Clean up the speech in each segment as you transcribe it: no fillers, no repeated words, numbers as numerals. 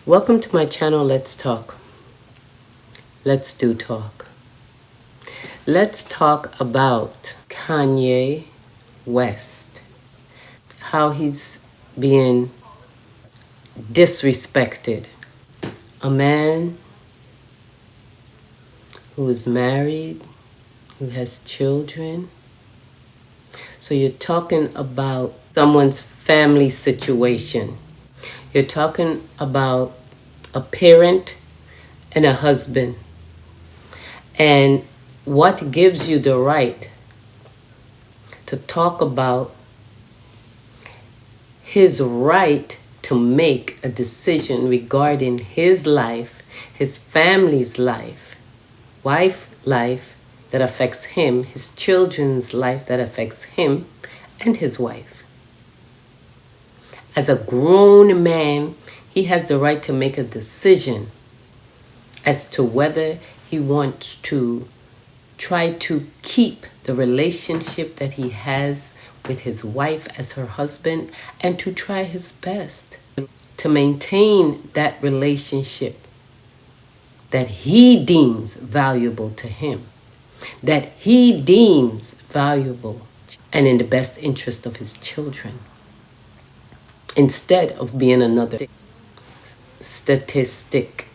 Welcome to my channel, Let's Talk. Let's do talk. Let's talk about Kanye West. How he's being disrespected. A man who is married, who has children. So you're talking about someone's family situation. You're talking about a parent and a husband. And what gives you the right to talk about his right to make a decision regarding his life, his family's life, wife life that affects him, his children's life that affects him and his wife. As a grown man, he has the right to make a decision as to whether he wants to try to keep the relationship that he has with his wife as her husband and to try his best to maintain that relationship that he deems valuable to him, that he deems valuable and in the best interest of his children, instead of being another statistic.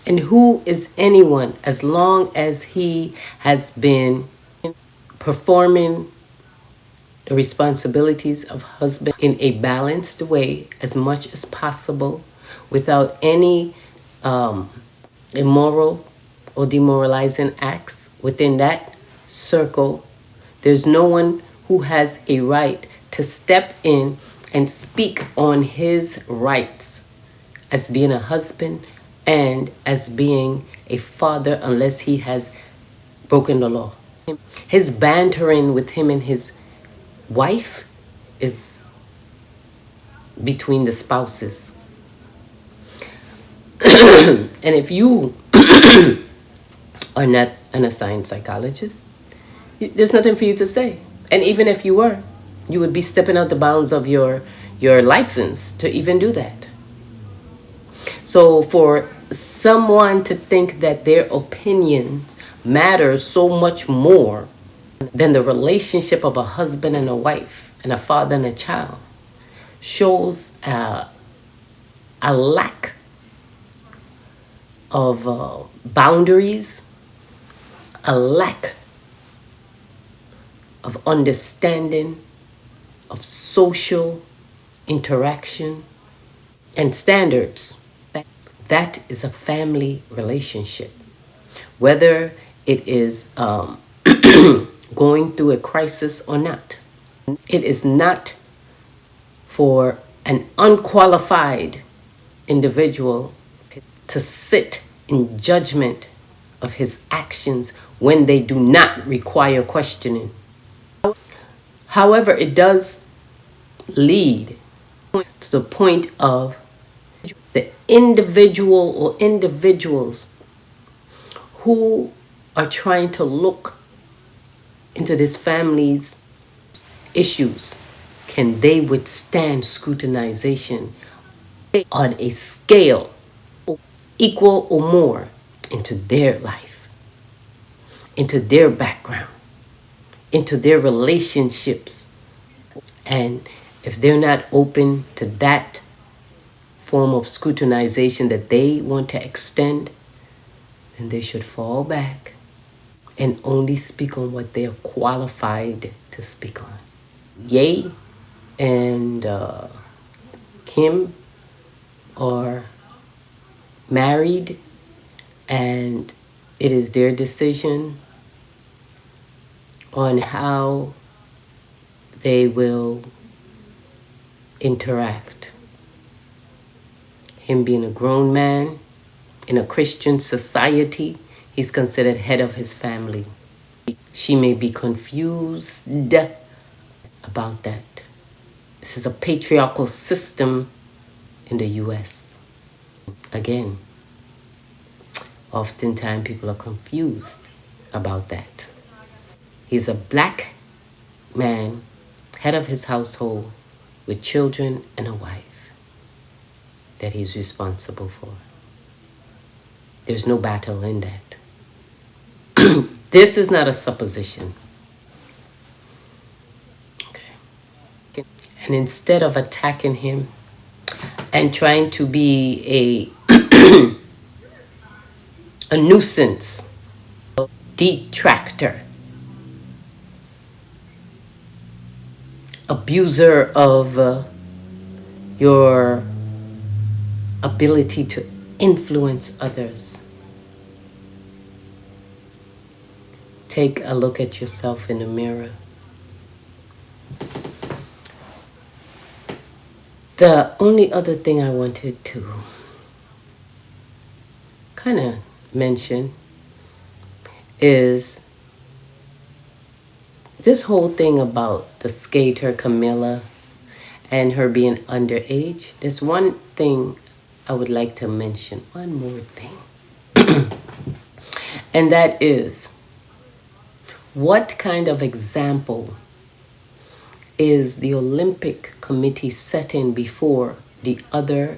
And who is anyone as long as he has been performing the responsibilities of husband in a balanced way as much as possible without any immoral or demoralizing acts within that circle. There's no one who has a right to step in and speak on his rights as being a husband and as being a father unless he has broken the law. His bantering with him and his wife is between the spouses. And if you are not an assigned psychologist, there's nothing for you to say. And even if you were, you would be stepping out the bounds of your license to even do that. So for someone to think that their opinions matter so much more than the relationship of a husband and a wife and a father and a child shows a lack of boundaries, a lack of understanding of social interaction and standards. That is a family relationship. Whether it is going through a crisis or not. It is not for an unqualified individual to sit in judgment of his actions when they do not require questioning. However, it does lead to the point of the individual or individuals who are trying to look into this family's issues. Can they withstand scrutinization on a scale equal or more into their life, into their background, into their relationships? And if they're not open to that form of scrutinization that they want to extend, then they should fall back and only speak on what they are qualified to speak on. Ye and Kim are married, and it is their decision on how they will interact. Him being a grown man in a Christian society, he's considered head of his family. She may be confused about that. This is a patriarchal system in the U.S. Again, oftentimes people are confused about that. He's a black man, head of his household, with children and a wife. that he's responsible for. There's no battle in that. This is not a supposition. Okay. And instead of attacking him and trying to be a nuisance, a detractor, abuser of your ability to influence others, take a look at yourself in the mirror. The only other thing I wanted to kind of mention is this whole thing about the skater Camilla and her being underage. There's one thing I would like to mention, one more thing. And that is, what kind of example is the Olympic Committee setting before the other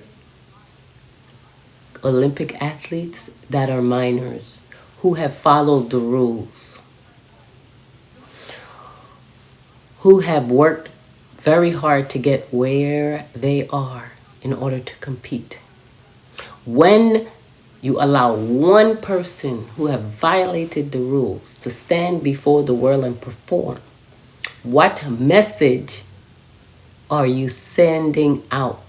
Olympic athletes that are minors who have followed the rules, who have worked very hard to get where they are in order to compete? When you allow one person who have violated the rules to stand before the world and perform, what message are you sending out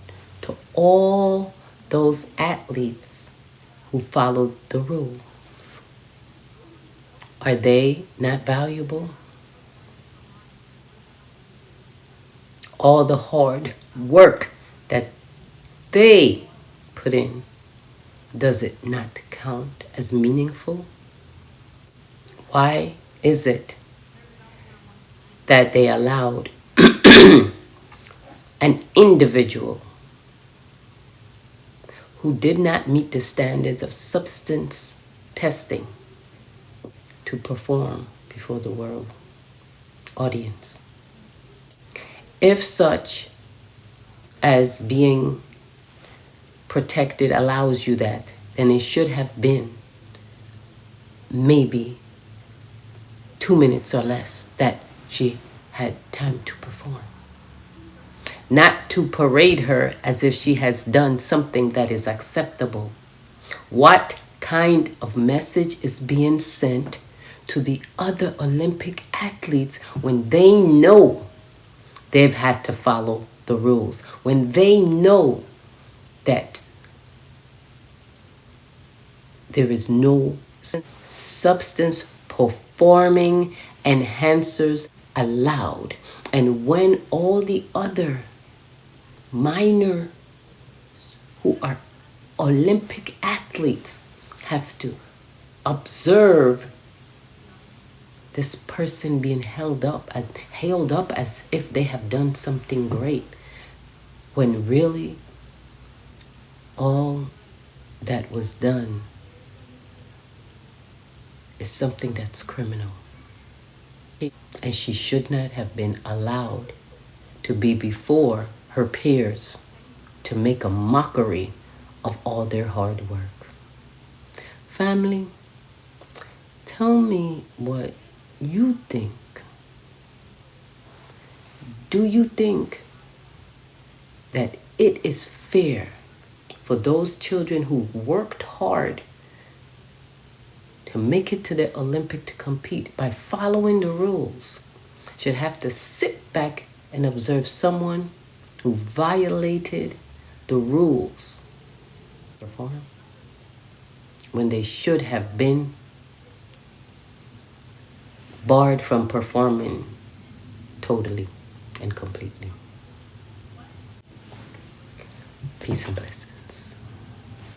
to all those athletes who followed the rules? Are they not valuable? All the hard work that they put in, does it not count as meaningful? Why is it that they allowed an individual who did not meet the standards of substance testing to perform before the world audience? If such as being protected allows you that, then it should have been maybe 2 minutes or less that she had time to perform. Not to parade her as if she has done something that is acceptable. What kind of message is being sent to the other Olympic athletes when they know they've had to follow the rules, when they know that there is no substance performing enhancers allowed, and when all the other minors who are Olympic athletes have to observe this person being hailed up as if they have done something great, when really all that was done is something that's criminal. And she should not have been allowed to be before her peers to make a mockery of all their hard work. Family, tell me what you think. Do you think that it is fair for those children who worked hard to make it to the Olympic to compete by following the rules should have to sit back and observe someone who violated the rules perform when they should have been barred from performing totally and completely? Peace and blessings.